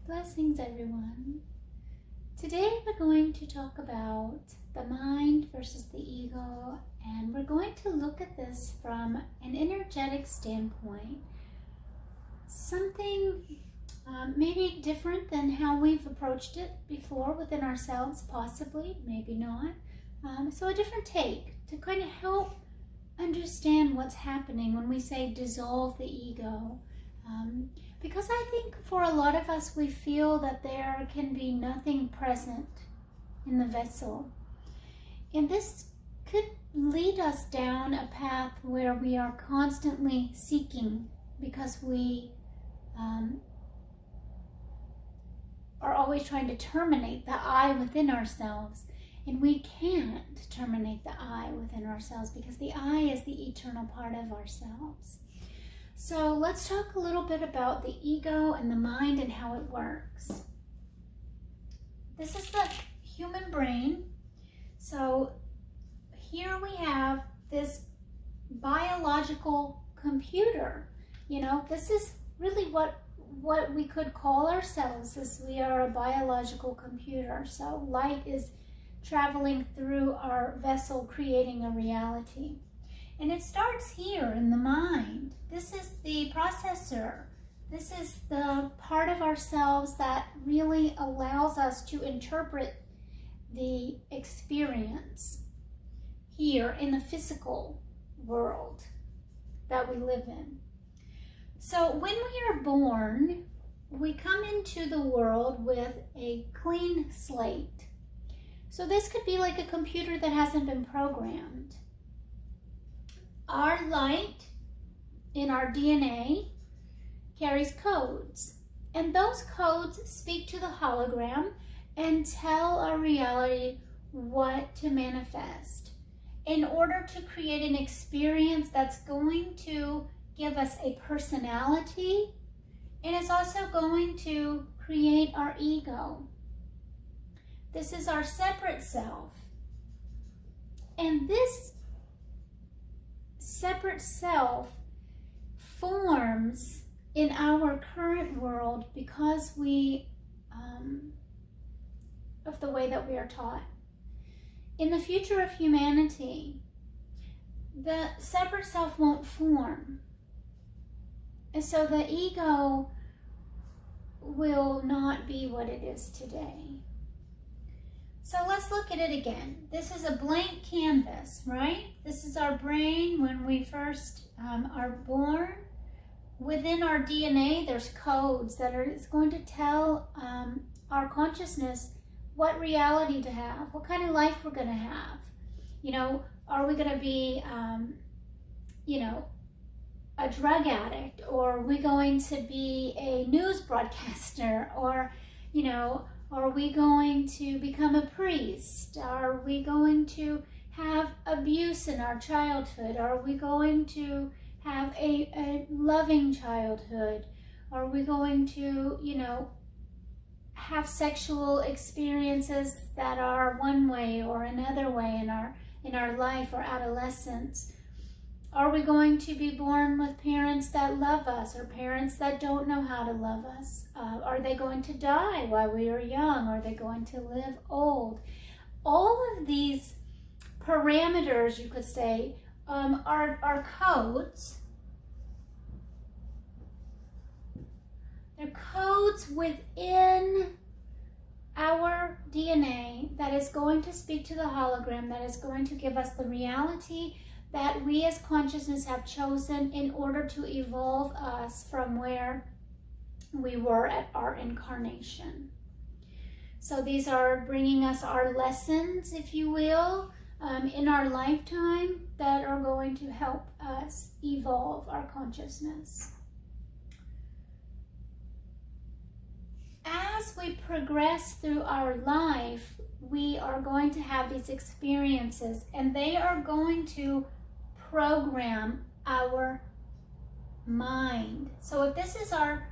Blessings, everyone. Today we're going to talk about the mind versus the ego, and we're going to look at this from an energetic standpoint. Something maybe different than how we've approached it before within ourselves, possibly, maybe not. So a different take to kind of help understand what's happening when we say dissolve the ego. Because I think for a lot of us, we feel that there can be nothing present in the vessel. And this could lead us down a path where we are constantly seeking because we are always trying to terminate the I within ourselves. And we can't terminate the I within ourselves because the I is the eternal part of ourselves. So let's talk a little bit about the ego and the mind and how it works. This is the human brain. So here we have this biological computer. You know, this is really what we could call ourselves, is we are a biological computer. So light is traveling through our vessel, creating a reality. And it starts here in the mind. This is the processor. This is the part of ourselves that really allows us to interpret the experience here in the physical world that we live in. So when we are born, we come into the world with a clean slate. So this could be like a computer that hasn't been programmed. Our light in our DNA carries codes, and those codes speak to the hologram and tell our reality what to manifest in order to create an experience that's going to give us a personality, and it's also going to create our ego. This is our separate self, and this separate self forms in our current world because of the way that we are taught. In the future of humanity, the separate self won't form. And so the ego will not be what it is today. So let's look at it again. This is a blank canvas, right? This is our brain when we first are born. Within our DNA, there's codes that are going to tell our consciousness what reality to have, what kind of life we're going to have. You know, are we going to be, a drug addict, or are we going to be a news broadcaster, or, are we going to become a priest? Are we going to have abuse in our childhood? Are we going to have a loving childhood? Are we going to, have sexual experiences that are one way or another way in our life or adolescence? Are we going to be born with parents that love us or parents that don't know how to love us? Are they going to die while we are young? Are they going to live old? All of these parameters, you could say, are codes. They're codes within our DNA that is going to speak to the hologram, that is going to give us the reality that we as consciousness have chosen in order to evolve us from where we were at our incarnation. So these are bringing us our lessons, if you will, in our lifetime that are going to help us evolve our consciousness. As we progress through our life, we are going to have these experiences, and they are going to program our mind. So if this is our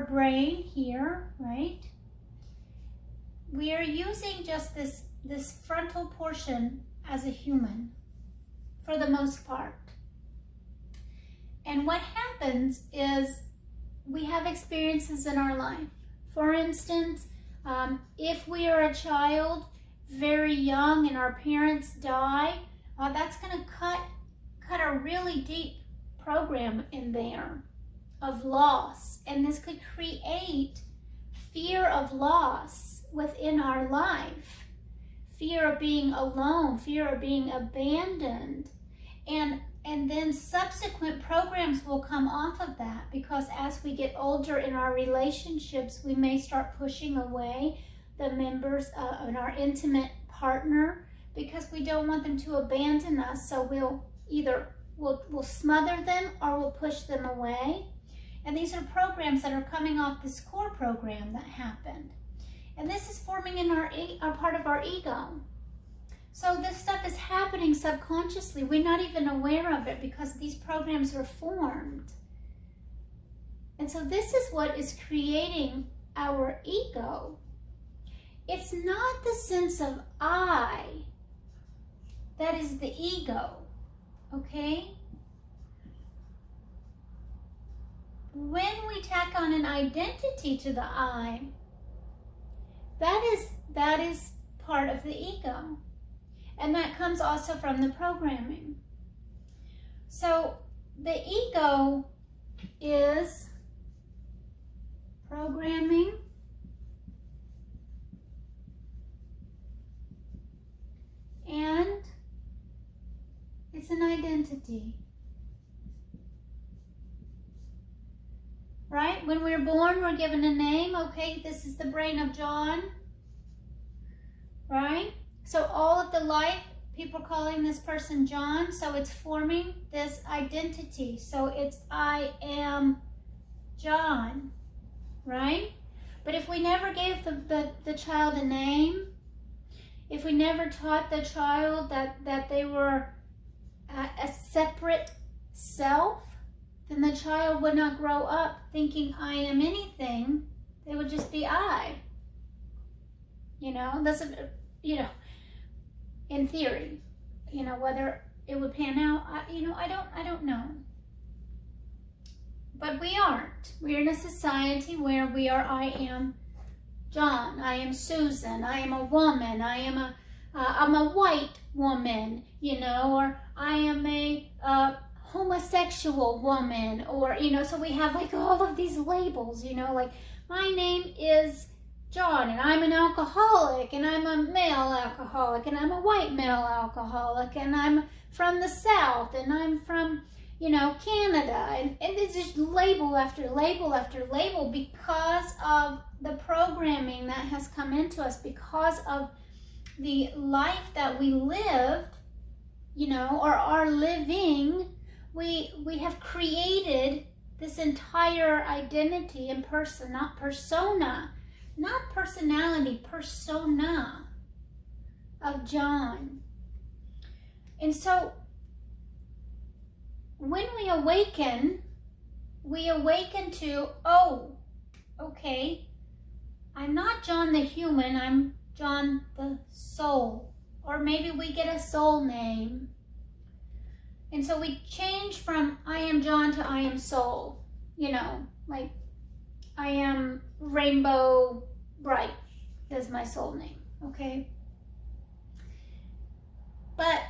brain here, right? We are using just this frontal portion as a human for the most part. And what happens is we have experiences in our life. For instance, if we are a child very young and our parents die, that's going to cut a really deep program in there of loss. And this could create fear of loss within our life. Fear of being alone, fear of being abandoned. And then subsequent programs will come off of that, because as we get older in our relationships, we may start pushing away the members of our intimate partner because we don't want them to abandon us. So we'll smother them or we'll push them away. And these are programs that are coming off this core program that happened. And this is forming in our part of our ego. So this stuff is happening subconsciously. We're not even aware of it because these programs are formed. And so this is what is creating our ego. It's not the sense of I that is the ego, okay? When we tack on an identity to the I, that is part of the ego. And that comes also from the programming. So the ego is programming and it's an identity. Right? When we're born, we're given a name. Okay, this is the brain of John. Right? So all of the life, people calling this person John, so it's forming this identity. So it's I am John, right? But if we never gave the child a name, if we never taught the child that they were a separate self, then the child would not grow up thinking I am anything. They would just be I. You know, that's in theory, whether it would pan out, I don't know. But we aren't. We're in a society where we are, I am John, I am Susan, I am a woman, I'm a white woman, or I am a homosexual woman, or, so we have like all of these labels, like my name is John, and I'm an alcoholic, and I'm a male alcoholic, and I'm a white male alcoholic, and I'm from the South, and I'm from, Canada, and it's just label after label after label because of the programming that has come into us, because of the life that we lived, or are living. We have created this entire identity and person, not persona. Not personality, persona of John. And so when we awaken to, oh, okay, I'm not John the human, I'm John the soul. Or maybe we get a soul name. And so we change from I am John to I am soul, like I am Rainbow Bright, that's my soul name, okay? But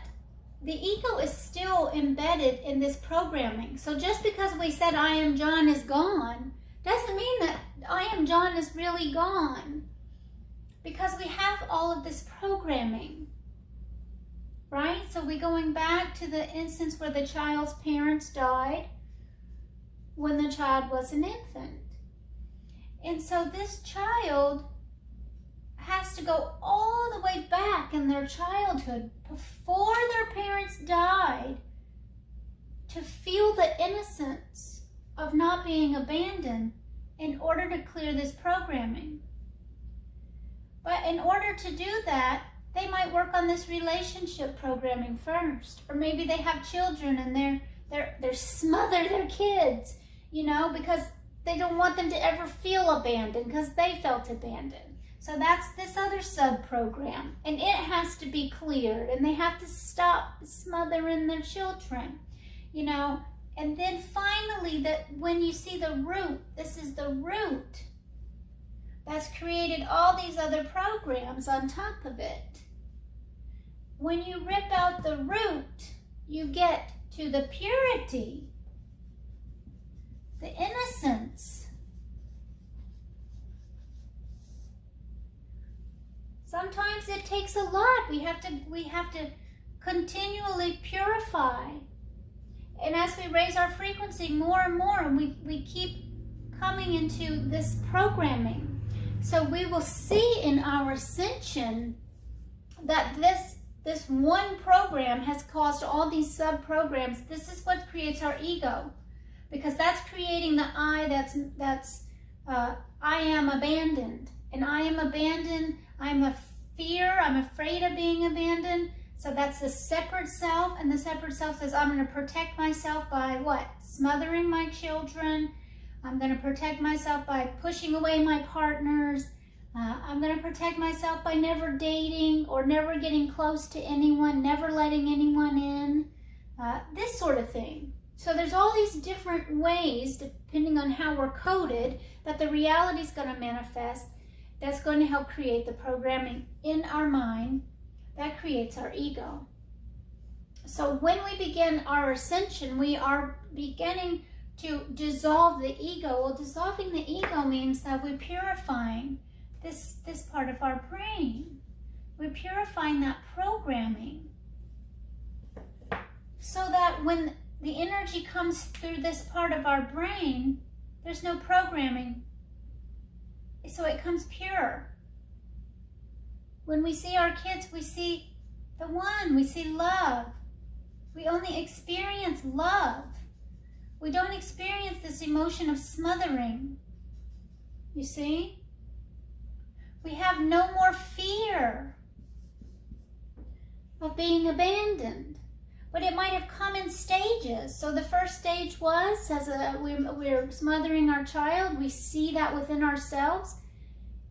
the ego is still embedded in this programming. So just because we said I am John is gone, doesn't mean that I am John is really gone. Because we have all of this programming, right? So we're going back to the instance where the child's parents died when the child was an infant. And so this child has to go all the way back in their childhood before their parents died to feel the innocence of not being abandoned in order to clear this programming. But in order to do that, they might work on this relationship programming first. Or maybe they have children and they're smother their kids, because they don't want them to ever feel abandoned because they felt abandoned. So that's this other sub-program. And it has to be cleared. And they have to stop smothering their children, And then finally, that when you see the root, this is the root. that's created all these other programs on top of it. When you rip out the root, you get to the purity, the innocence. Sometimes it takes a lot. We have to continually purify. And as we raise our frequency more and more, we keep coming into this programming. So we will see in our ascension that this one program has caused all these sub-programs. This is what creates our ego, because that's creating the I that's I am abandoned. And I am abandoned, I'm a fear, I'm afraid of being abandoned. So that's the separate self, and the separate self says, I'm going to protect myself by what? Smothering my children. I'm going to protect myself by pushing away my partners. I'm going to protect myself by never dating or never getting close to anyone, never letting anyone in, this sort of thing. So there's all these different ways, depending on how we're coded, that the reality is going to manifest. That's going to help create the programming in our mind that creates our ego. So when we begin our ascension, we are beginning to dissolve the ego. Well, dissolving the ego means that we're purifying this part of our brain. We're purifying that programming so that when the energy comes through this part of our brain, there's no programming. So it comes pure. When we see our kids, we see the one, we see love. We only experience love. We don't experience this emotion of smothering. You see? We have no more fear of being abandoned. But it might have come in stages. So the first stage was, as we're smothering our child, we see that within ourselves,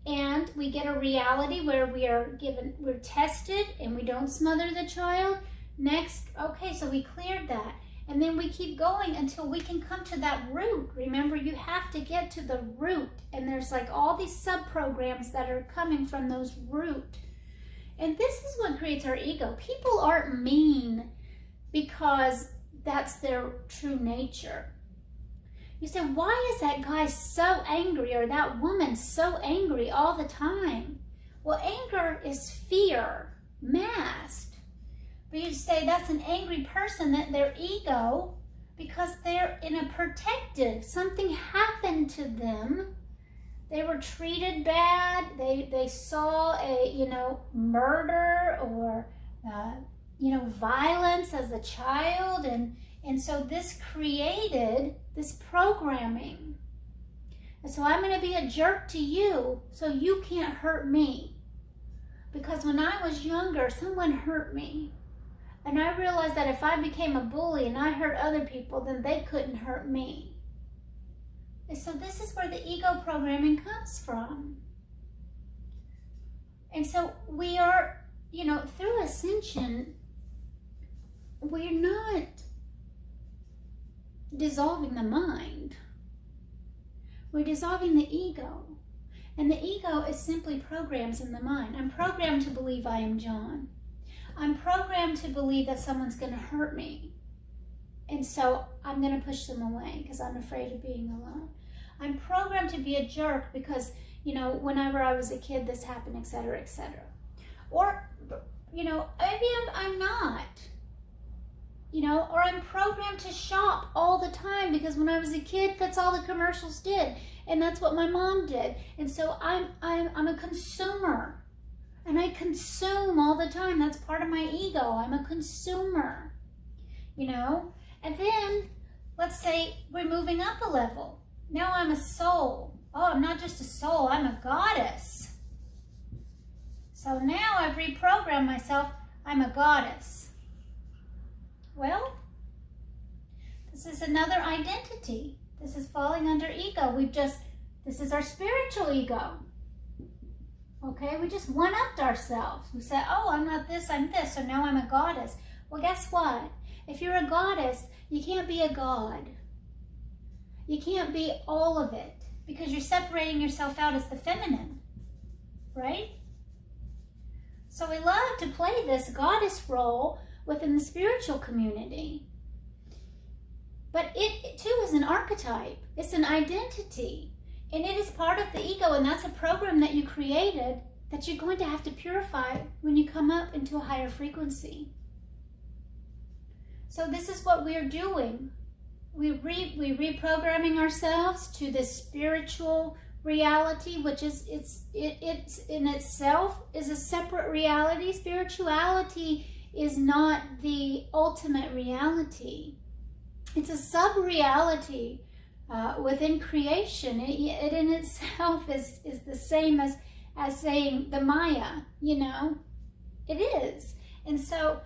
and we get a reality where we're tested and we don't smother the child. Next, okay, so we cleared that. And then we keep going until we can come to that root. Remember, you have to get to the root. And there's like all these sub-programs that are coming from those root. And this is what creates our ego. People aren't mean because that's their true nature. You say, why is that guy so angry or that woman so angry all the time? Well, anger is fear masked. But you say that's an angry person, that their ego, because they're in a protective, something happened to them. They were treated bad. They saw a, murder or, violence as a child. And so this created this programming. And so I'm going to be a jerk to you so you can't hurt me. Because when I was younger, someone hurt me. And I realized that if I became a bully and I hurt other people, then they couldn't hurt me. And so this is where the ego programming comes from. And so we are, through ascension, we're not dissolving the mind. We're dissolving the ego. And the ego is simply programs in the mind. I'm programmed to believe I am John. I'm programmed to believe that someone's going to hurt me. And so I'm going to push them away because I'm afraid of being alone. I'm programmed to be a jerk because, whenever I was a kid, this happened, etc., etc. Or, maybe I'm not. Or I'm programmed to shop all the time because when I was a kid, that's all the commercials did. And that's what my mom did. And so I'm a consumer. And I consume all the time. That's part of my ego. I'm a consumer, And then, let's say we're moving up a level. Now I'm a soul. Oh, I'm not just a soul. I'm a goddess. So now I've reprogrammed myself. I'm a goddess. Well, this is another identity. This is falling under ego. This is our spiritual ego. Okay, we just one-upped ourselves. We said, oh, I'm not this, I'm this, so now I'm a goddess. Well, guess what? If you're a goddess, you can't be a god. You can't be all of it. because you're separating yourself out as the feminine, right? So we love to play this goddess role within the spiritual community. But it too is an archetype. It's an identity. And it is part of the ego, and that's a program that you created that you're going to have to purify when you come up into a higher frequency. So this is what we're doing. We're reprogramming ourselves to this spiritual reality, which is it's in itself is a separate reality. Spirituality is not the ultimate reality. It's a sub-reality within creation. It in itself is the same as saying the Maya, you know? It is. And so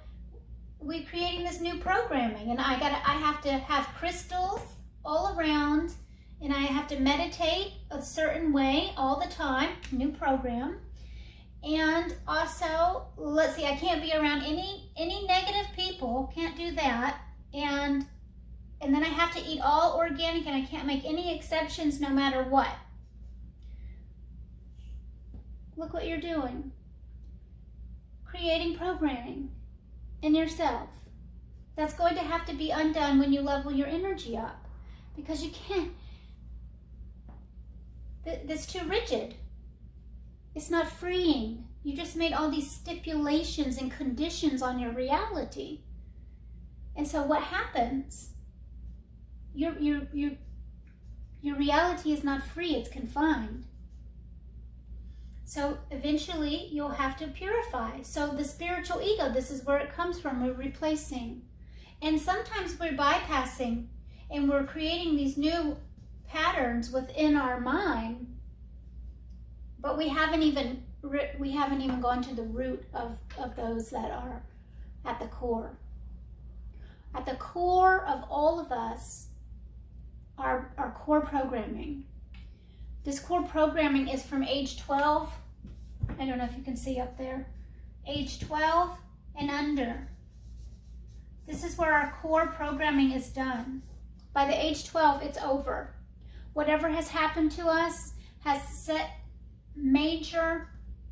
we're creating this new programming, and I have to have crystals all around, and I have to meditate a certain way all the time, new program. And also, let's see, I can't be around any negative people, can't do that. And then I have to eat all organic, and I can't make any exceptions no matter what. Look what you're doing. Creating programming in yourself. That's going to have to be undone when you level your energy up, because you can't. That's too rigid. It's not freeing. You just made all these stipulations and conditions on your reality. And so what happens? Your reality is not free, it's confined. So eventually you'll have to purify. So the spiritual ego, this is where it comes from. We're replacing. And sometimes we're bypassing and we're creating these new patterns within our mind, but we haven't even gone to the root of those that are at the core. At the core of all of us, our core programming. This core programming is from age 12. I don't know if you can see up there. Age 12 and under. This is where our core programming is done. By the age 12, it's over. Whatever has happened to us has set major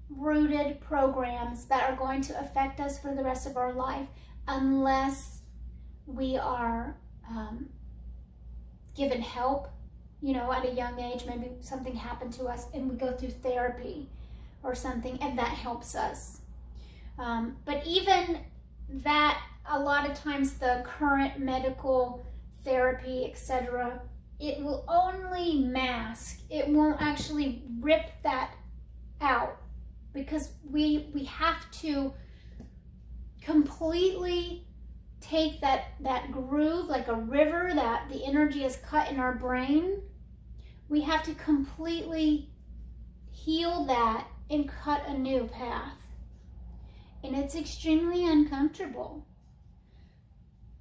rooted programs that are going to affect us for the rest of our life, unless we are given help, you know, at a young age. Maybe something happened to us and we go through therapy or something, and that helps us. But even that, a lot of times the current medical therapy, etc., it will only mask. It won't actually rip that out, because we have to completely take that groove, like a river that the energy is cut in our brain. We have to completely heal that and cut a new path. And it's extremely uncomfortable,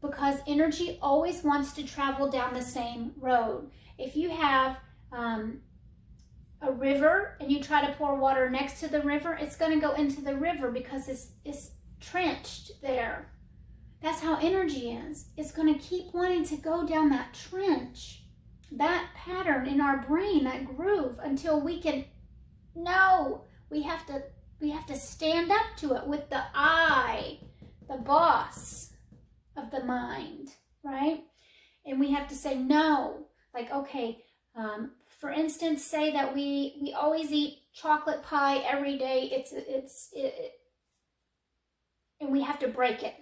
because energy always wants to travel down the same road. If you have a river and you try to pour water next to the river, it's going to go into the river because it's trenched there. That's how energy is. It's going to keep wanting to go down that trench, that pattern in our brain, that groove, until we can, no, we have to stand up to it with the I, the boss of the mind, right? And we have to say no. Like, okay, for instance, say that we always eat chocolate pie every day. And we have to break it.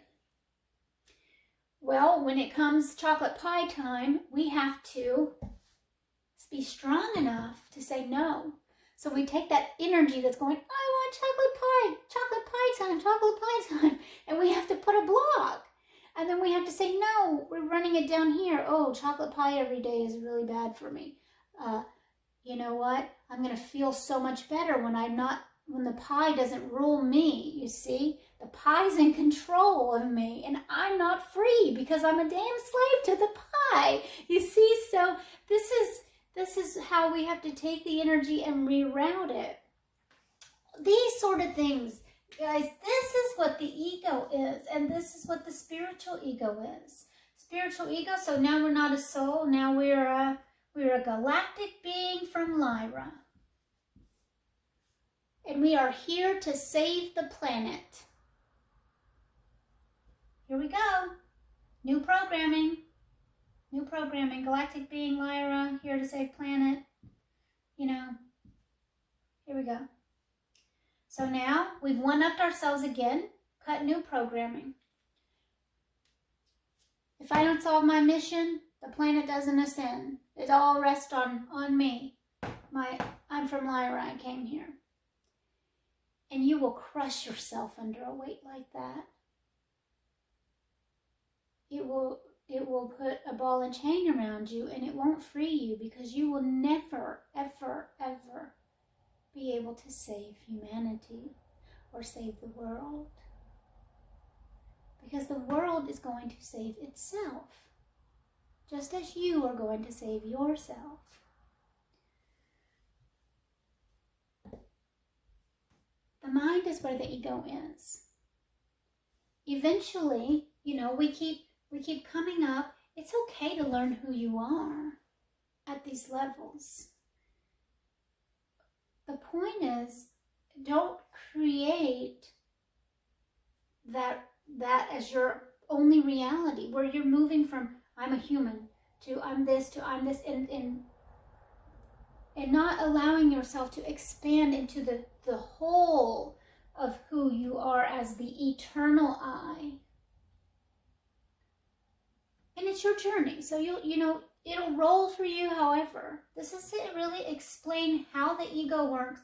Well, when it comes chocolate pie time, we have to be strong enough to say no. So we take that energy that's going, I want chocolate pie time, and we have to put a block. And then we have to say, no, we're running it down here. Oh, chocolate pie every day is really bad for me. You know what? I'm going to feel so much better when the pie doesn't rule me, you see? The pie's in control of me, and I'm not free because I'm a damn slave to the pie. You see? So this is how we have to take the energy and reroute it. These sort of things. Guys, this is what the ego is, and this is what the spiritual ego is. Spiritual ego, so now we're not a soul, now we're We're a galactic being from Lyra. And we are here to save the planet. Here we go. New programming. New programming. Galactic being Lyra, here to save planet. You know, here we go. So now we've one-upped ourselves again. Cut new programming. If I don't solve my mission, the planet doesn't ascend. It all rests on me. I'm from Lyra, I came here. And you will crush yourself under a weight like that. It will put a ball and chain around you, and it won't free you, because you will never, ever, ever be able to save humanity or save the world. Because the world is going to save itself, just as you are going to save yourself. The mind is where the ego is. Eventually, we keep coming up. It's okay to learn who you are at these levels. The point is, don't create that as your only reality, where you're moving from I'm a human to I'm this and not allowing yourself to expand into the whole of who you are as the eternal I. And it's your journey, so it'll roll for you. However, this is to really explain how the ego works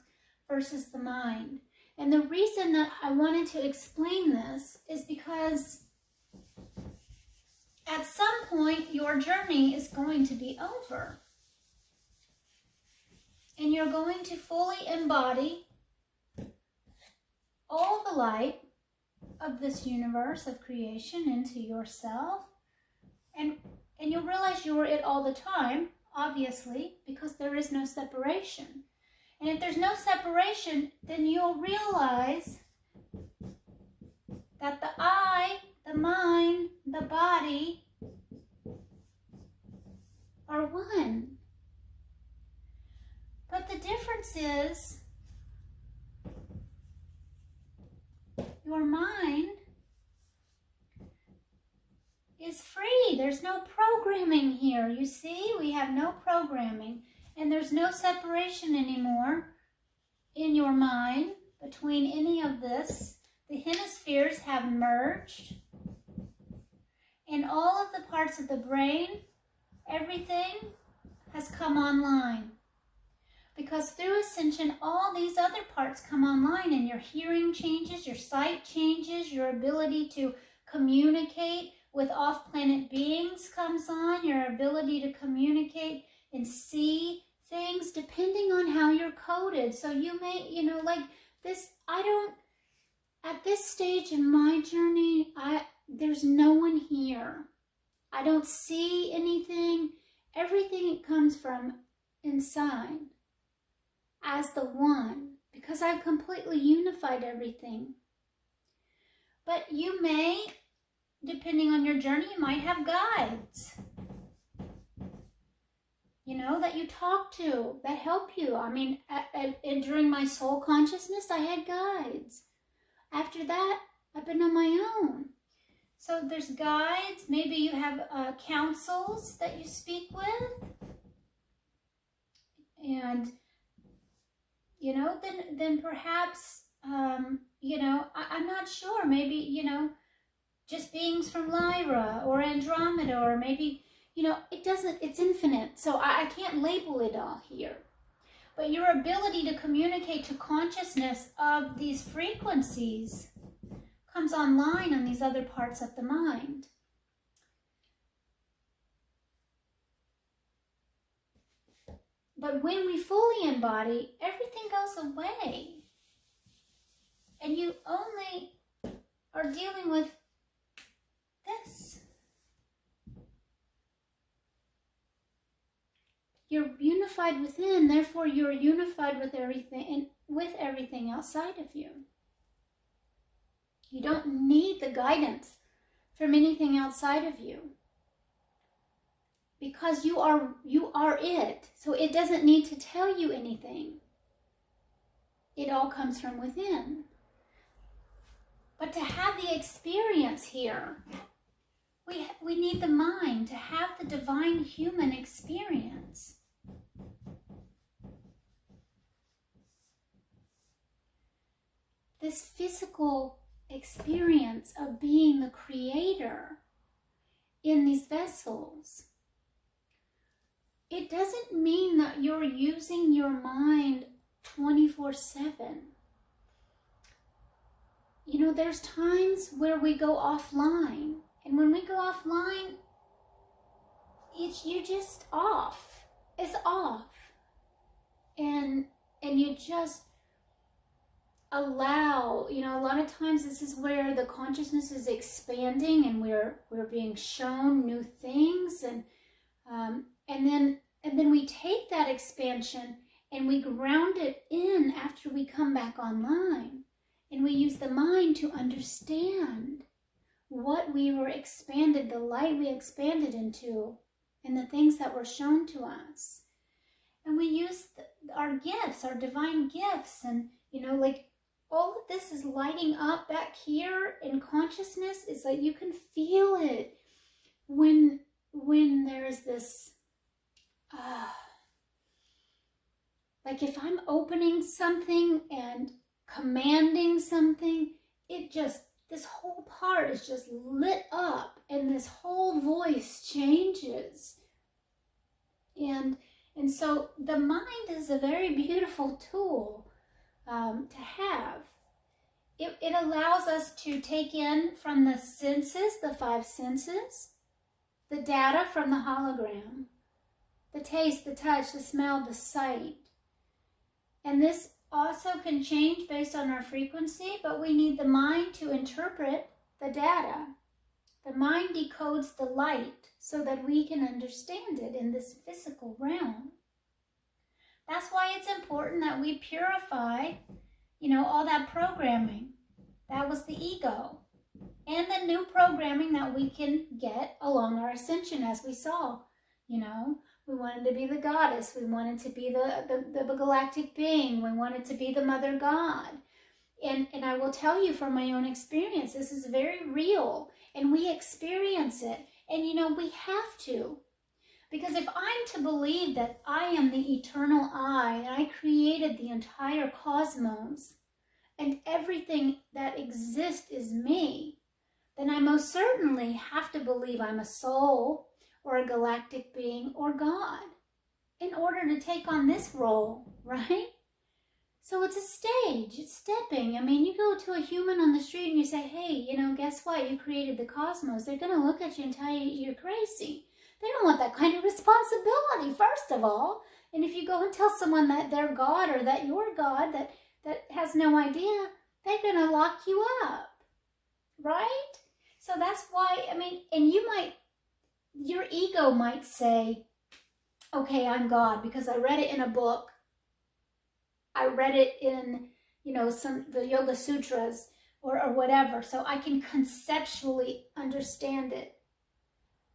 versus the mind. And the reason that I wanted to explain this is because at some point your journey is going to be over. And you're going to fully embody all the light of this universe of creation into yourself. And you'll realize you are it all the time, obviously, because there is no separation. And if there's no separation, then you'll realize that the I, the mind, the body are one. But the difference is your mind is free. There's no programming here. You see, we have no programming, and there's no separation anymore in your mind between any of this. The hemispheres have merged, and all of the parts of the brain, everything has come online. Because through ascension, all these other parts come online, and your hearing changes, your sight changes, your ability to communicate with off-planet beings comes on, your ability to communicate and see things depending on how you're coded. So you may, like this, at this stage in my journey, there's no one here. I don't see anything. Everything comes from inside as the one, because I've completely unified everything. But you may, depending on your journey, you might have guides, that you talk to, that help you. I mean, during my soul consciousness, I had guides. After that, I've been on my own. So there's guides. Maybe you have councils that you speak with. And, then perhaps, I'm not sure. Maybe, just beings from Lyra or Andromeda, or maybe, it's infinite. So I can't label it all here. But your ability to communicate to consciousness of these frequencies comes online on these other parts of the mind. But when we fully embody, everything goes away. And you only are dealing with this. You're unified within, therefore you're unified with everything outside of you. You don't need the guidance from anything outside of you, because you are it. So it doesn't need to tell you anything. It all comes from within. But to have the experience here, we need the mind to have the divine human experience. This physical experience of being the creator in these vessels. It doesn't mean that you're using your mind 24/7. You know, there's times where we go offline, and when we go offline, you're just off. It's off. And you just allow, you know, a lot of times this is where the consciousness is expanding and we're being shown new things, and then we take that expansion and we ground it in after we come back online, and we use the mind to understand what we were expanded, the light we expanded into, and the things that were shown to us. And we use our gifts, our divine gifts, and you know, like all of this is lighting up back here in consciousness. It's like you can feel it when there's this, like if I'm opening something and commanding something, this whole part is just lit up, and this whole voice changes. And so the mind is a very beautiful tool to have. It allows us to take in from the senses, the 5 senses, the data from the hologram, the taste, the touch, the smell, the sight. And this also can change based on our frequency, but we need the mind to interpret the data. The mind decodes the light so that we can understand it in this physical realm. That's why it's important that we purify, you know, all that programming. That was the ego. And the new programming that we can get along our ascension, as we saw. You know, we wanted to be the goddess. We wanted to be the galactic being. We wanted to be the mother god. And I will tell you from my own experience, this is very real. And we experience it. And, you know, we have to. Because if I'm to believe that I am the eternal I, and I created the entire cosmos, and everything that exists is me, then I most certainly have to believe I'm a soul, or a galactic being, or God, in order to take on this role, right? So it's a stage, it's stepping. I mean, you go to a human on the street and you say, hey, you know, guess what? You created the cosmos. They're going to look at you and tell you you're crazy. They don't want that kind of responsibility, first of all. And if you go and tell someone that they're God or that you're God that has no idea, they're going to lock you up, right? So that's why, I mean, and your ego might say, okay, I'm God because I read it in a book. I read it in, you know, the Yoga Sutras or whatever, so I can conceptually understand it.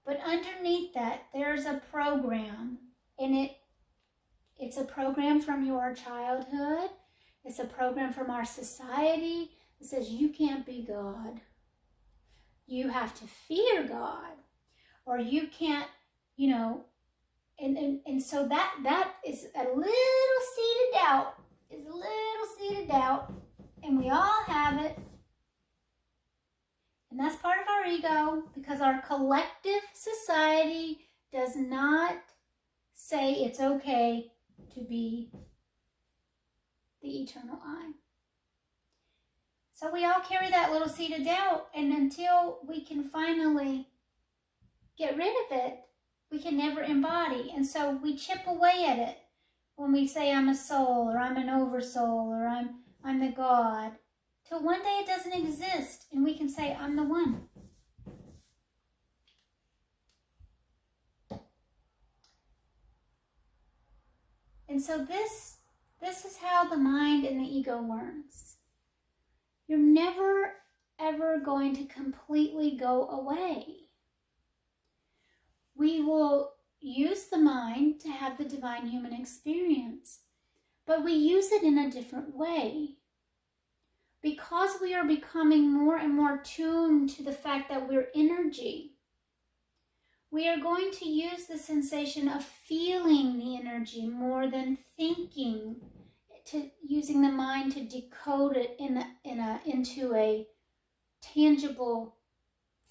But underneath that, there's a program, and it's a program from your childhood. It's a program from our society that says you can't be God. You have to fear God, or you can't, you know, and so that is a little seed of doubt. Is a little seed of doubt, and we all have it. And that's part of our ego, because our collective society does not say it's okay to be the eternal I. So we all carry that little seed of doubt, and until we can finally get rid of it, we can never embody. And so we chip away at it when we say I'm a soul, or I'm an oversoul, or I'm the God, till one day it doesn't exist, and we can say I'm the one. And so this is how the mind and the ego works. You're never, ever going to completely go away. We will, use the mind to have the divine human experience, but we use it in a different way. Because we are becoming more and more tuned to the fact that we're energy, we are going to use the sensation of feeling the energy more than thinking, to using the mind to decode it into a tangible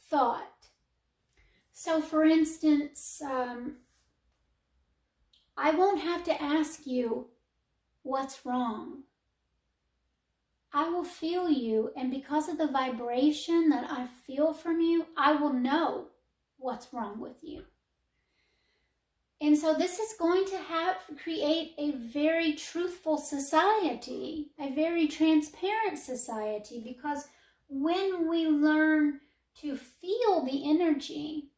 thought. So for instance, I won't have to ask you what's wrong. I will feel you, and because of the vibration that I feel from you, I will know what's wrong with you. And so this is going to create a very truthful society, a very transparent society, because when we learn to feel the energy,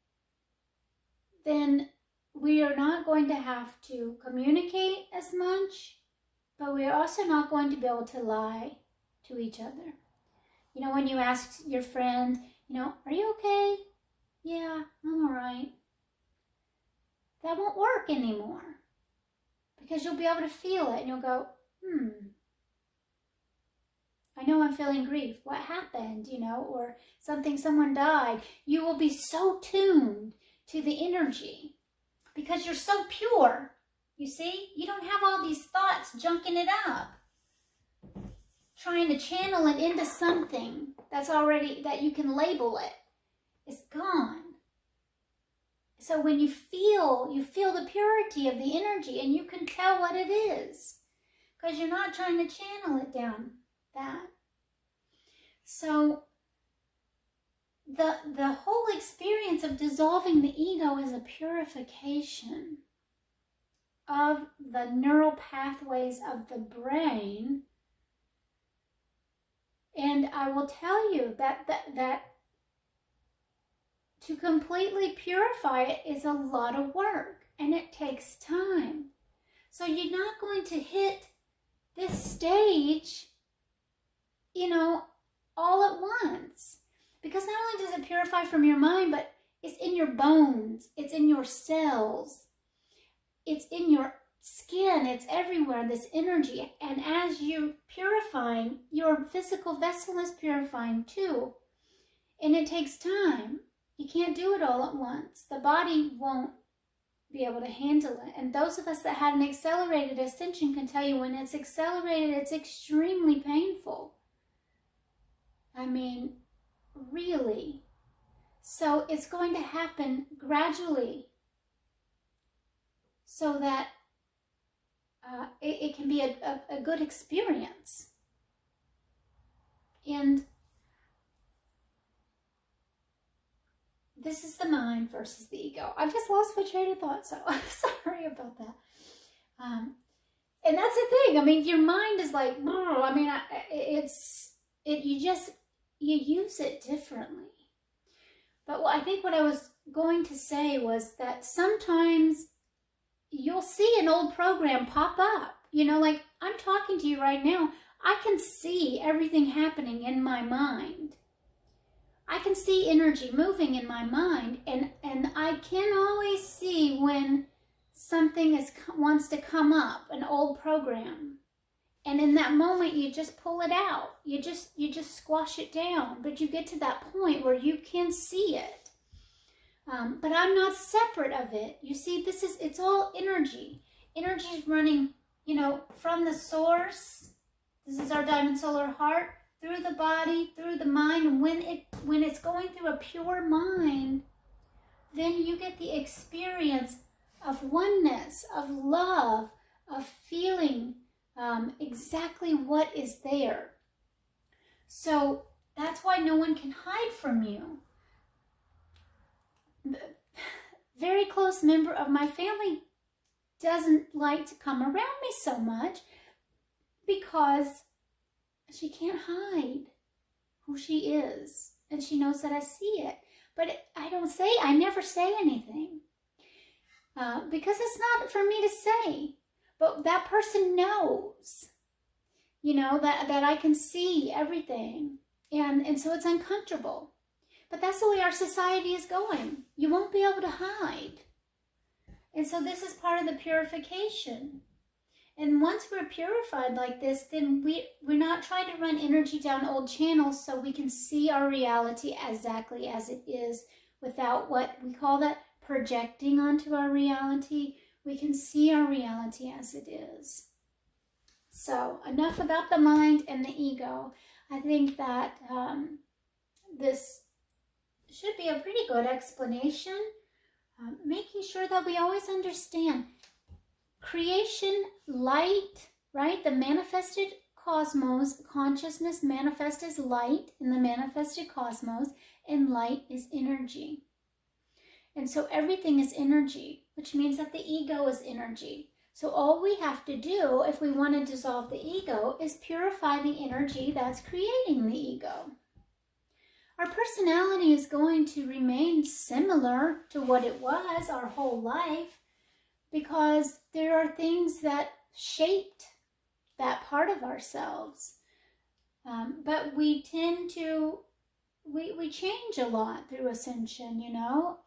then we are not going to have to communicate as much, but we are also not going to be able to lie to each other. You know, when you ask your friend, are you okay? Yeah, I'm all right. That won't work anymore, because you'll be able to feel it and you'll go, I know I'm feeling grief. What happened? Or someone died. You will be so tuned to the energy because you're so pure. You see, you don't have all these thoughts junking it up, trying to channel it into something that's already, that you can label it. It's gone. So when you feel the purity of the energy, and you can tell what it is, because you're not trying to channel it down that. So the whole experience of dissolving the ego is a purification of the neural pathways of the brain. And I will tell you that to completely purify it is a lot of work, and it takes time. So you're not going to hit this stage, all at once. Because not only does it purify from your mind, but it's in your bones, it's in your cells, it's in your skin, it's everywhere, this energy. And as you're purifying, your physical vessel is purifying too. And it takes time. You can't do it all at once. The body won't be able to handle it. And those of us that had an accelerated ascension can tell you, when it's accelerated, it's extremely painful. I mean, really. So it's going to happen gradually, so that it can be a good experience. And this is the mind versus the ego. I just lost my train of thought, so I'm sorry about that. And that's the thing. I mean, your mind is like, I mean, you use it differently. But I think what I was going to say was that sometimes you'll see an old program pop up. Like I'm talking to you right now, I can see everything happening in my mind. I can see energy moving in my mind, and I can always see when something wants to come up, an old program. And in that moment, you just pull it out. You just squash it down. But you get to that point where you can see it. But I'm not separate of it. You see, it's all energy. Energy is running, from the source. This is our diamond solar heart, through the body, through the mind. And when it's going through a pure mind, then you get the experience of oneness, of love, of feeling exactly what is there. So that's why no one can hide from you. Very close member of my family doesn't like to come around me so much because she can't hide who she is, and she knows that I see it. But I never say anything because it's not for me to say. But that person knows, that I can see everything. And so it's uncomfortable. But that's the way our society is going. You won't be able to hide. And so this is part of the purification. And once we're purified like this, then we're not trying to run energy down old channels so we can see our reality exactly as it is without what we call that projecting onto our reality. We can see our reality as it is. So enough about the mind and the ego. I think that this should be a pretty good explanation, making sure that we always understand creation, light, right? The manifested cosmos, consciousness manifests as light in the manifested cosmos, and light is energy. And so everything is energy, which means that the ego is energy. So all we have to do if we want to dissolve the ego is purify the energy that's creating the ego. Our personality is going to remain similar to what it was our whole life because there are things that shaped that part of ourselves. But we tend to, we change a lot through ascension, you know.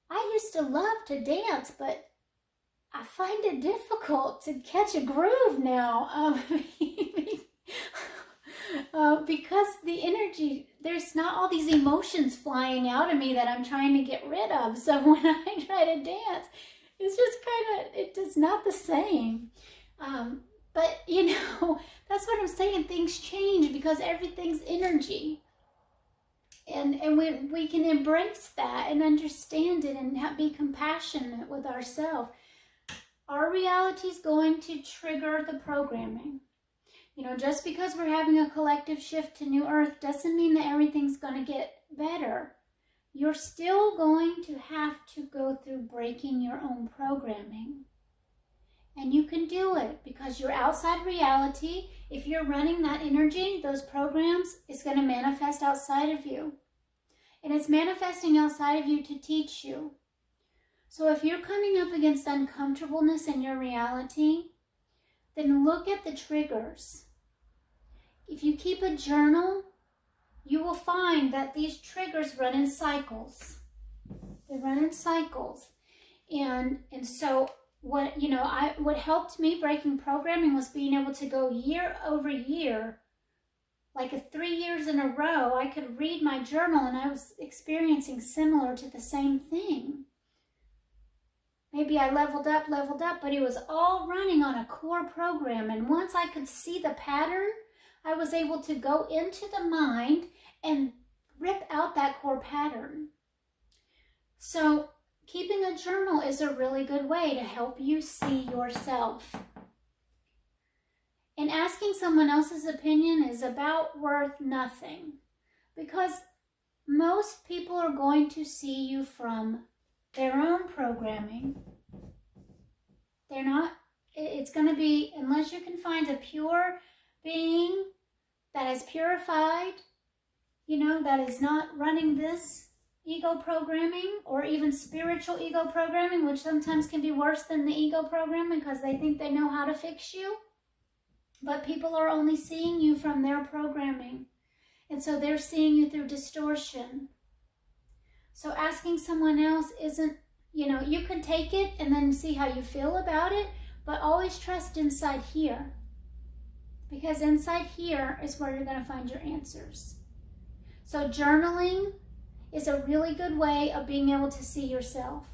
I used to love to dance, but I find it difficult to catch a groove now because the energy, there's not all these emotions flying out of me that I'm trying to get rid of. So when I try to dance, it's just kind of, it is not the same. But, you know, that's what I'm saying. Things change because everything's energy. And we can embrace that and understand it and be compassionate with ourselves. Our reality is going to trigger the programming. You know, just because we're having a collective shift to New Earth doesn't mean that everything's going to get better. You're still going to have to go through breaking your own programming. And you can do it because your outside reality, if you're running that energy, those programs, it's going to manifest outside of you. And it's manifesting outside of you to teach you. So if you're coming up against uncomfortableness in your reality, then look at the triggers. If you keep a journal, you will find that these triggers run in cycles. They run in cycles. And so what helped me breaking programming was being able to go year over year, like 3 years in a row. I could read my journal and I was experiencing similar to the same thing. Maybe I leveled up, but it was all running on a core program. And once I could see the pattern, I was able to go into the mind and rip out that core pattern. So keeping a journal is a really good way to help you see yourself. And asking someone else's opinion is about worth nothing because most people are going to see you from their own programming. They're not, it's going to be, unless you can find a pure being that is purified, you know, that is not running this ego programming or even spiritual ego programming, which sometimes can be worse than the ego programming because they think they know how to fix you. But people are only seeing you from their programming. And so they're seeing you through distortion. So asking someone else isn't, you know, you can take it and then see how you feel about it, but always trust inside here. Because inside here is where you're going to find your answers. So journaling is a really good way of being able to see yourself.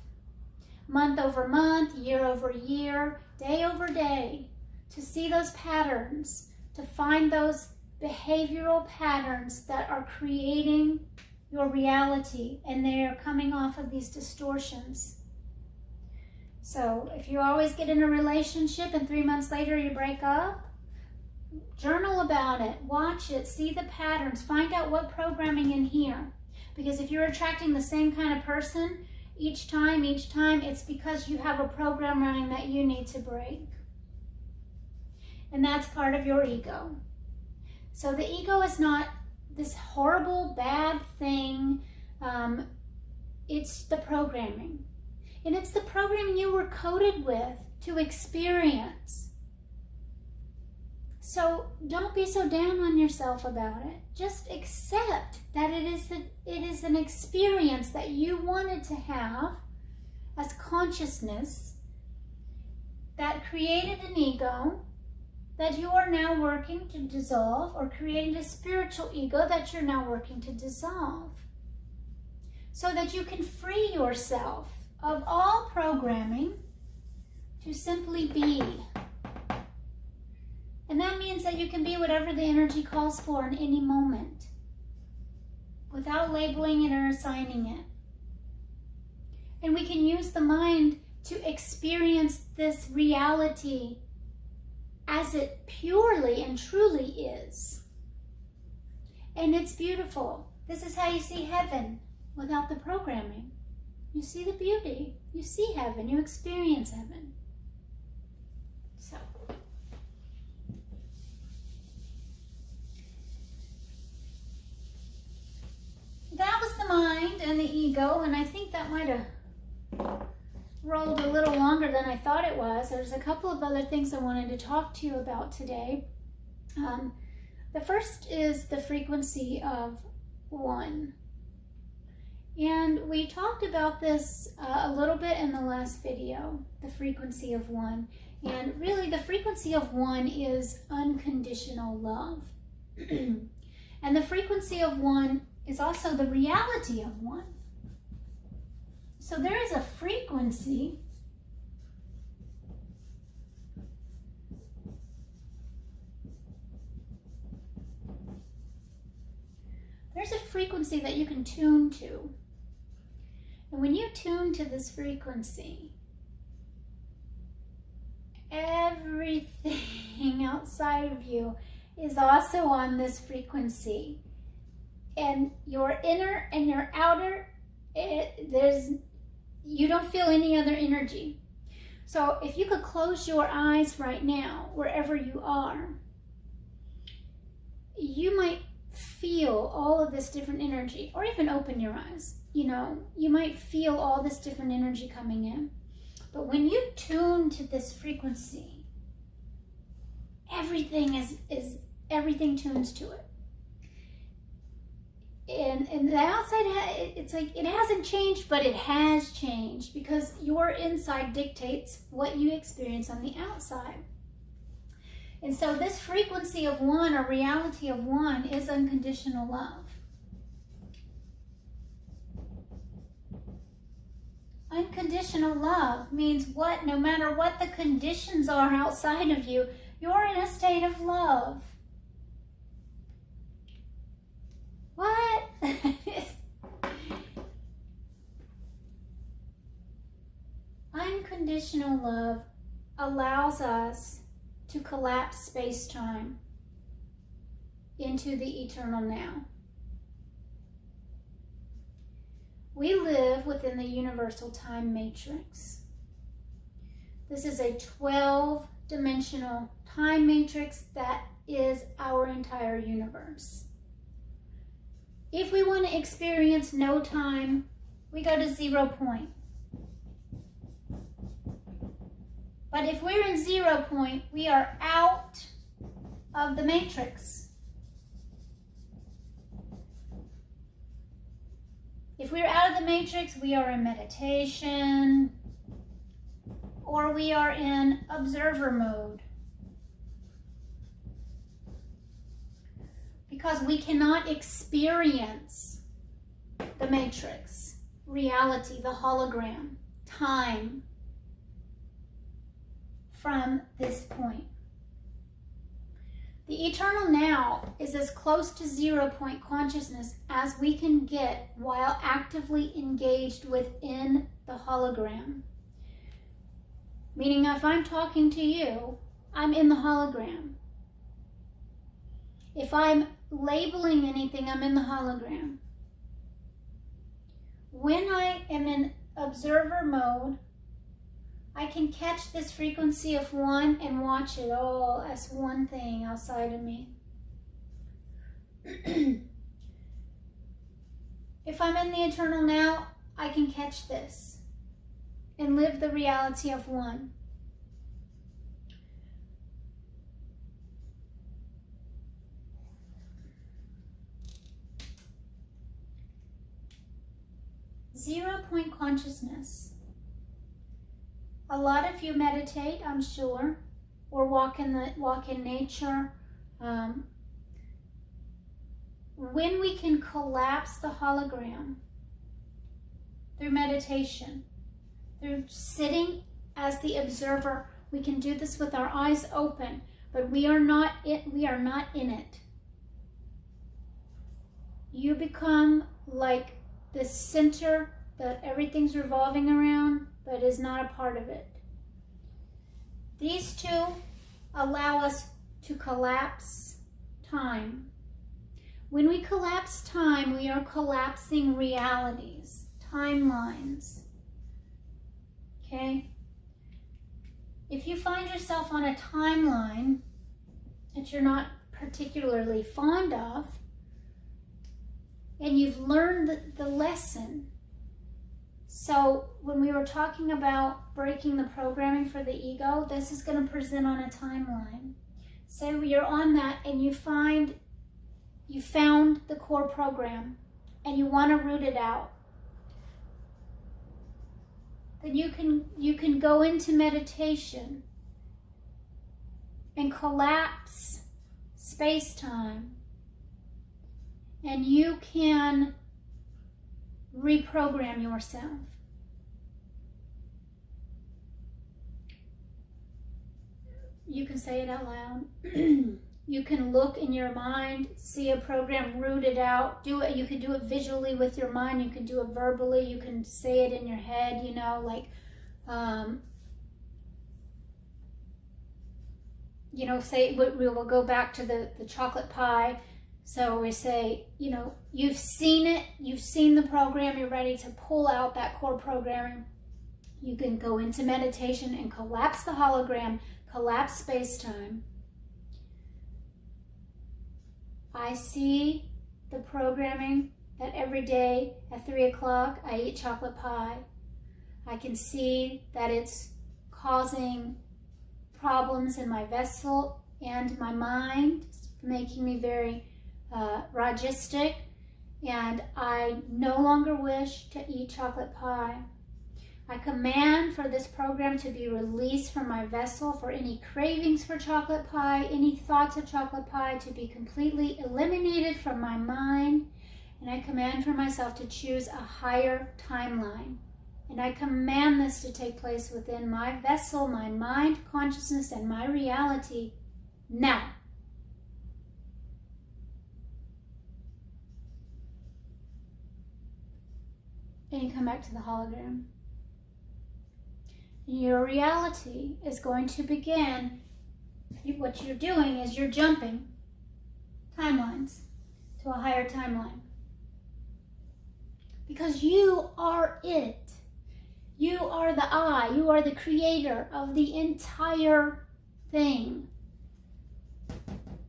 Month over month, year over year, day over day, to see those patterns, to find those behavioral patterns that are creating your reality, and they are coming off of these distortions. So if you always get in a relationship and 3 months later you break up, journal about it, watch it, see the patterns, find out what programming in here. Because if you're attracting the same kind of person each time, it's because you have a program running that you need to break. And that's part of your ego. So the ego is not this horrible, bad thing. It's the programming. And it's the programming you were coded with to experience. So don't be so down on yourself about it. Just accept that it is an experience that you wanted to have as consciousness that created an ego that you are now working to dissolve, or created a spiritual ego that you're now working to dissolve, so that you can free yourself of all programming to simply be. And that means that you can be whatever the energy calls for in any moment, without labeling it or assigning it. And we can use the mind to experience this reality as it purely and truly is. And it's beautiful. This is how you see heaven without the programming. You see the beauty. You see heaven. You experience heaven. So, that was the mind and the ego, and I think that might have rolled a little longer than I thought it was. There's a couple of other things I wanted to talk to you about today. The first is the frequency of 1. And we talked about this a little bit in the last video, the frequency of 1. And really the frequency of 1 is unconditional love. And the frequency of 1 is also the reality of 1. So there is a frequency that you can tune to. And when you tune to this frequency, everything outside of you is also on this frequency. And your inner and your outer, you don't feel any other energy. So if you could close your eyes right now, wherever you are, you might feel all of this different energy, or even open your eyes. You might feel all this different energy coming in. But when you tune to this frequency, everything tunes to it. And the outside, it's like it hasn't changed, but it has changed, because your inside dictates what you experience on the outside. And so this frequency of 1, or reality of 1, is unconditional love. Unconditional love means what? No matter what the conditions are outside of you, you're in a state of love. What? Unconditional love allows us to collapse space-time into the eternal now. We live within the universal time matrix. This is a 12-dimensional time matrix that is our entire universe. If we want to experience no time, we go to 0 point. But if we're in 0 point, we are out of the matrix. If we're out of the matrix, we are in meditation, or we are in observer mode. Because we cannot experience the matrix, reality, the hologram, time, from this point. The eternal now is as close to 0 point consciousness as we can get while actively engaged within the hologram. Meaning, if I'm talking to you, I'm in the hologram. If I'm labeling anything, I'm in the hologram. When I am in observer mode, I can catch this frequency of 1 and watch it all as one thing outside of me. If I'm in the eternal now, I can catch this and live the reality of 1. Zero point consciousness A lot of you meditate, I'm sure, or walk in nature. When we can collapse the hologram through meditation, through sitting as the observer, we can do this with our eyes open, but we are not in it. You become like the center that everything's revolving around, but is not a part of it. These two allow us to collapse time. When we collapse time, we are collapsing realities, timelines. Okay? If you find yourself on a timeline that you're not particularly fond of, and you've learned the lesson. So when we were talking about breaking the programming for the ego, this is going to present on a timeline. Say you're on that and you found the core program and you want to root it out. Then you can go into meditation and collapse space-time, and you can reprogram yourself. You can say it out loud. You can look in your mind, see a program, root it out, do it. You can do it visually with your mind. You can do it verbally. You can say it in your head, say, we will go back to the chocolate pie. So we say, you've seen it, you've seen the program, you're ready to pull out that core programming. You can go into meditation and collapse the hologram, collapse space-time. I see the programming that every day at 3 o'clock I eat chocolate pie. I can see that it's causing problems in my vessel and my mind, making me very ragistic, and I no longer wish to eat chocolate pie. I command for this program to be released from my vessel, for any cravings for chocolate pie, any thoughts of chocolate pie to be completely eliminated from my mind, and I command for myself to choose a higher timeline. And I command this to take place within my vessel, my mind, consciousness, and my reality now. And you come back to the hologram. Your reality is going to begin. What you're doing is you're jumping timelines to a higher timeline. Because you are it. You are the I. You are the creator of the entire thing.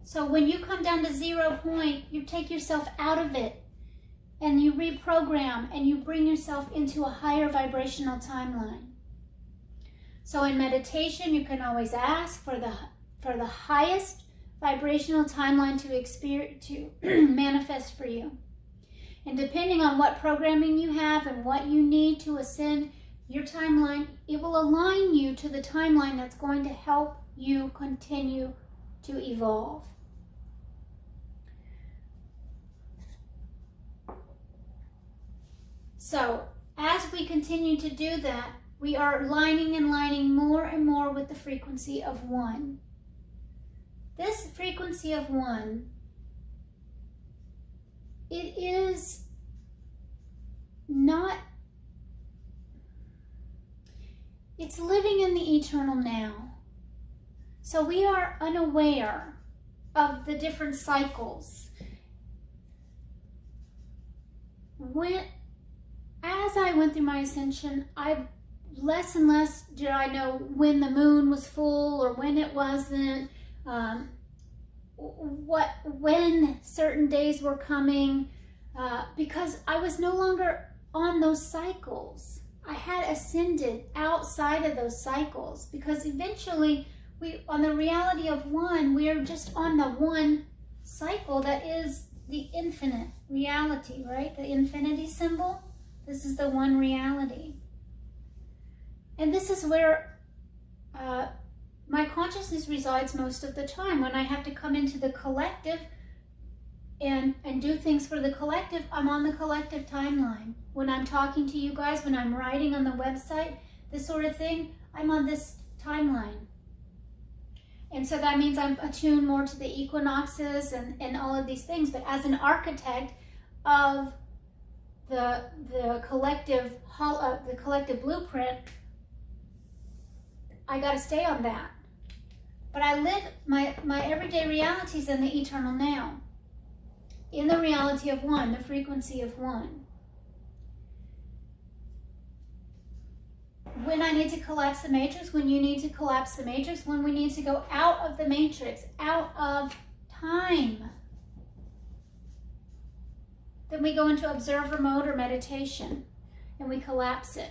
So when you come down to 0 point, you take yourself out of it and you reprogram and you bring yourself into a higher vibrational timeline. So in meditation, you can always ask for the highest vibrational timeline to manifest for you. And depending on what programming you have and what you need to ascend your timeline, it will align you to the timeline that's going to help you continue to evolve. So as we continue to do that, we are lining more and more with the frequency of 1. This frequency of 1, it is not, it's living in the eternal now. So we are unaware of the different cycles. As I went through my ascension, less and less did I know when the moon was full or when it wasn't, when certain days were coming, because I was no longer on those cycles. I had ascended outside of those cycles, because eventually on the reality of 1, we are just on the 1 cycle that is the infinite reality, right? The infinity symbol. This is the 1 reality. And this is where my consciousness resides most of the time. When I have to come into the collective and do things for the collective, I'm on the collective timeline. When I'm talking to you guys, when I'm writing on the website, this sort of thing, I'm on this timeline. And so that means I'm attuned more to the equinoxes and all of these things. But as an architect of the collective blueprint, I got to stay on that. But I live my everyday realities in the eternal now, in the reality of one, the frequency of one. When I need to collapse the matrix, when you need to collapse the matrix, when we need to go out of the matrix, out of time, then we go into observer mode or meditation, and we collapse it.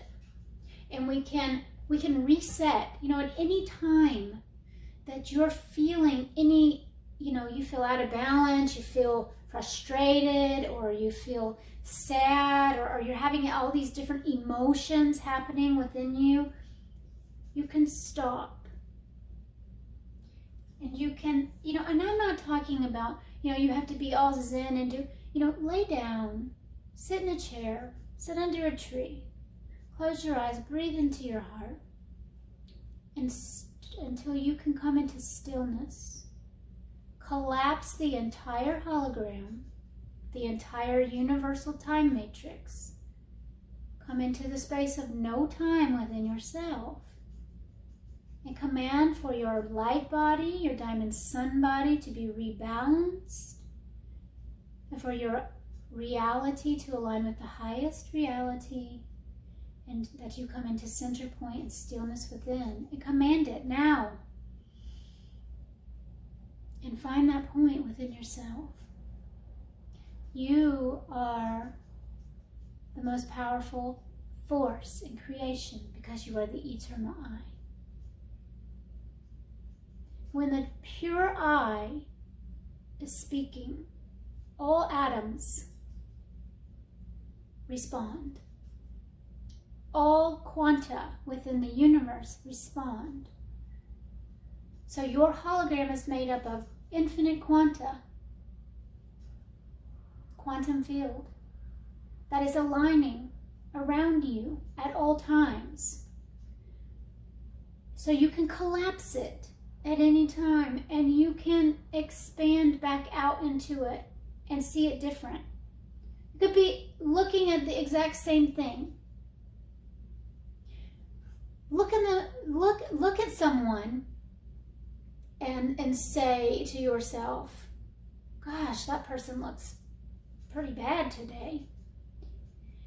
And we can reset, at any time that you're feeling you feel out of balance, you feel frustrated, or you feel sad, or you're having all these different emotions happening within you, you can stop. And you can, and I'm not talking about, you have to be all zen and do, lay down, sit in a chair, sit under a tree, close your eyes, breathe into your heart, and until you can come into stillness. Collapse the entire hologram, the entire universal time matrix. Come into the space of no time within yourself. And command for your light body, your diamond sun body to be rebalanced. And for your reality to align with the highest reality. And that you come into center point and stillness within. And command it now. And find that point within yourself. You are the most powerful force in creation because you are the eternal I. When the pure I is speaking, all atoms respond. All quanta within the universe respond. So your hologram is made up of infinite quanta, quantum field, that is aligning around you at all times. So you can collapse it at any time, and you can expand back out into it and see it different. You could be looking at the exact same thing. Look at someone and say to yourself, gosh, that person looks pretty bad today.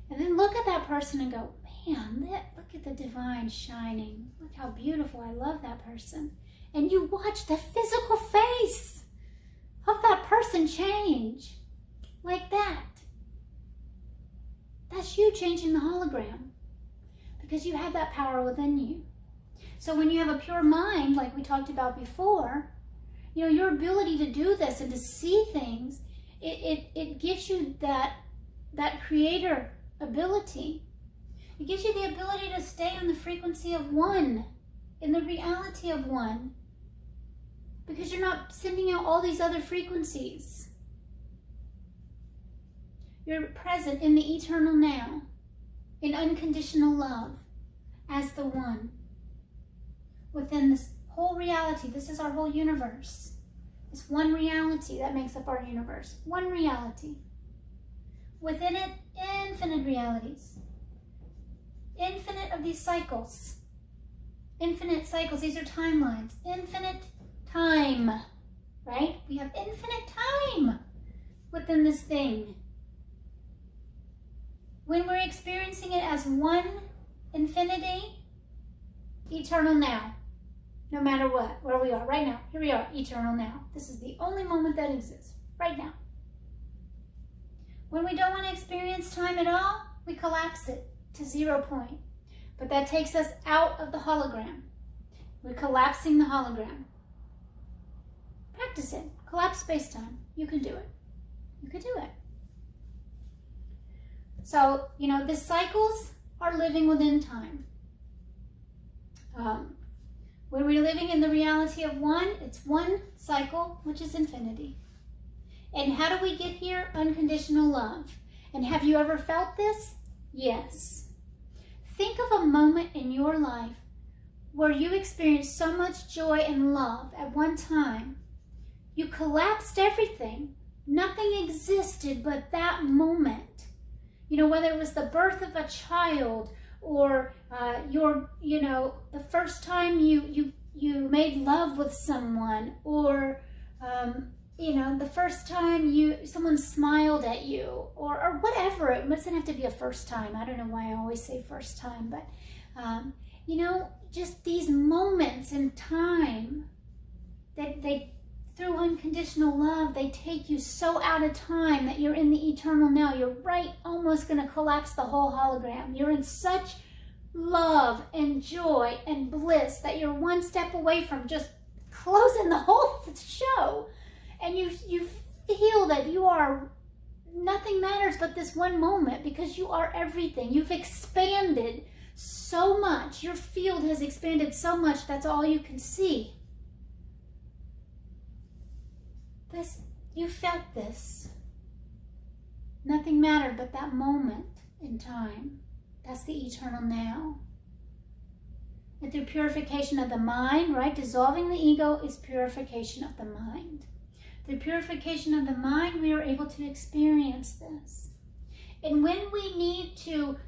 And then look at that person and go, man, look at the divine shining. Look how beautiful. I love that person. And you watch the physical face of that person change like that. That's you changing the hologram because you have that power within you. So when you have a pure mind, like we talked about before, your ability to do this and to see things, it gives you that creator ability. It gives you the ability to stay on the frequency of one, in the reality of one, because you're not sending out all these other frequencies. You're present in the eternal now, in unconditional love, as the one. Within this whole reality, this is our whole universe. It's one reality that makes up our universe. One reality. Within it, infinite realities. Infinite of these cycles. Infinite cycles, these are timelines. Infinite time, right? We have infinite time within this thing. When we're experiencing it as one infinity, eternal now. No matter what, where we are right now. Here we are, eternal now. This is the only moment that exists, right now. When we don't want to experience time at all, we collapse it to 0 point. But that takes us out of the hologram. We're collapsing the hologram. Practice it. Collapse space-time. You can do it. You can do it. So, the cycles are living within time. When we're living in the reality of one, it's one cycle, which is infinity. And how do we get here? Unconditional love. And have you ever felt this? Yes. Think of a moment in your life where you experienced so much joy and love at one time. You collapsed everything. Nothing existed but that moment. You know, whether it was the birth of a child, or the first time you made love with someone, or the first time someone smiled at you, or whatever. It doesn't have to be a first time. I don't know why I always say first time, but just these moments in time that they, through unconditional love, they take you so out of time that you're in the eternal now. You're right, almost going to collapse the whole hologram. You're in such love and joy and bliss that you're one step away from just closing the whole show. And you feel that you are, nothing matters but this one moment, because you are everything. You've expanded so much. Your field has expanded so much, that's all you can see. You felt this. Nothing mattered but that moment in time. That's the eternal now. And through purification of the mind, right? Dissolving the ego is purification of the mind. Through purification of the mind, we are able to experience this. And when we need to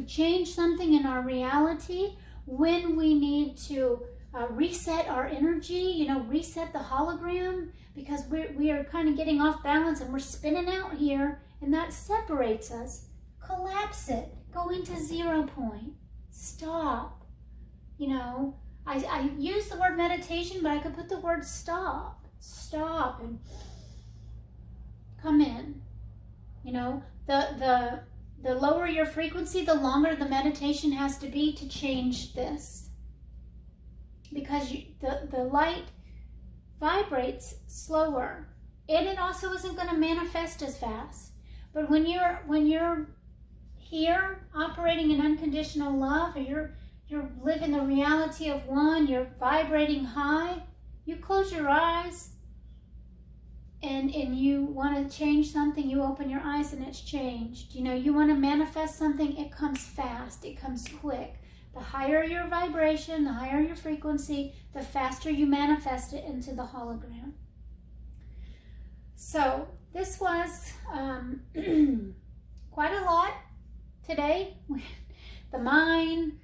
change something in our reality, when we need to reset our energy, reset the hologram, because we are kind of getting off balance and we're spinning out here, and that separates us. Collapse it. Go into 0 point. Stop. I use the word meditation, but I could put the word stop. Stop and come in. The lower your frequency, the longer the meditation has to be to change this. Because the light vibrates slower, and it also isn't going to manifest as fast. But when you're here operating in unconditional love, or you're living the reality of one, you're vibrating high, you close your eyes and you want to change something, you open your eyes and it's changed. You want to manifest something, it comes fast, it comes quick. The higher your vibration, the higher your frequency, the faster you manifest it into the hologram. So this was quite a lot today. The mind,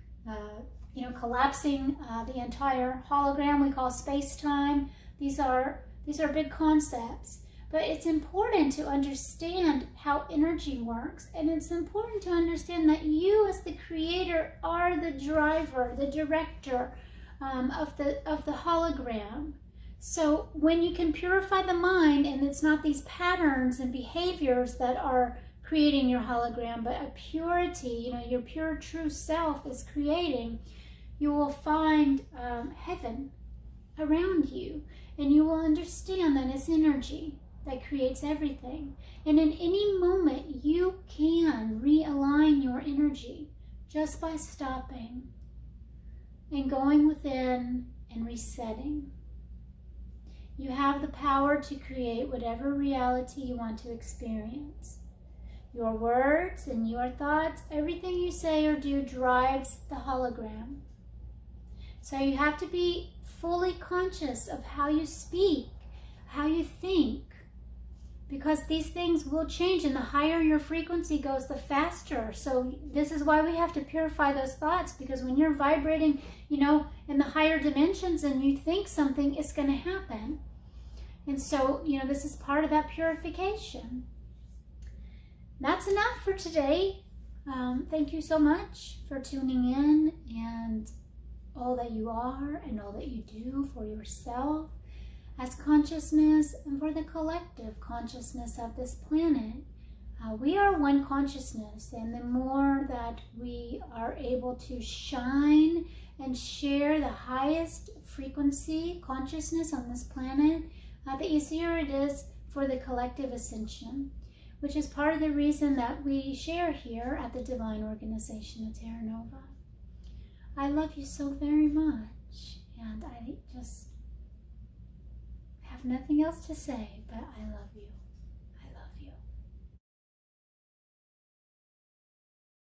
collapsing the entire hologram we call space-time. These are big concepts. But it's important to understand how energy works, and it's important to understand that you as the creator are the driver, the director of the hologram. So when you can purify the mind, and it's not these patterns and behaviors that are creating your hologram, but a purity, your pure true self is creating, you will find heaven around you, and you will understand that it's energy that creates everything. And in any moment, you can realign your energy just by stopping and going within and resetting. You have the power to create whatever reality you want to experience. Your words and your thoughts, everything you say or do drives the hologram. So you have to be fully conscious of how you speak, how you think, because these things will change, and the higher your frequency goes, the faster. So this is why we have to purify those thoughts, because when you're vibrating, in the higher dimensions and you think something, it's going to happen. And so, this is part of that purification. That's enough for today. Thank you so much for tuning in, and all that you are and all that you do for yourself as consciousness and for the collective consciousness of this planet. We are one consciousness, and the more that we are able to shine and share the highest frequency consciousness on this planet, the easier it is for the collective ascension, which is part of the reason that we share here at the Divine Organization of Terra Nova. I love you so very much, And I just have nothing else to say, but I love you.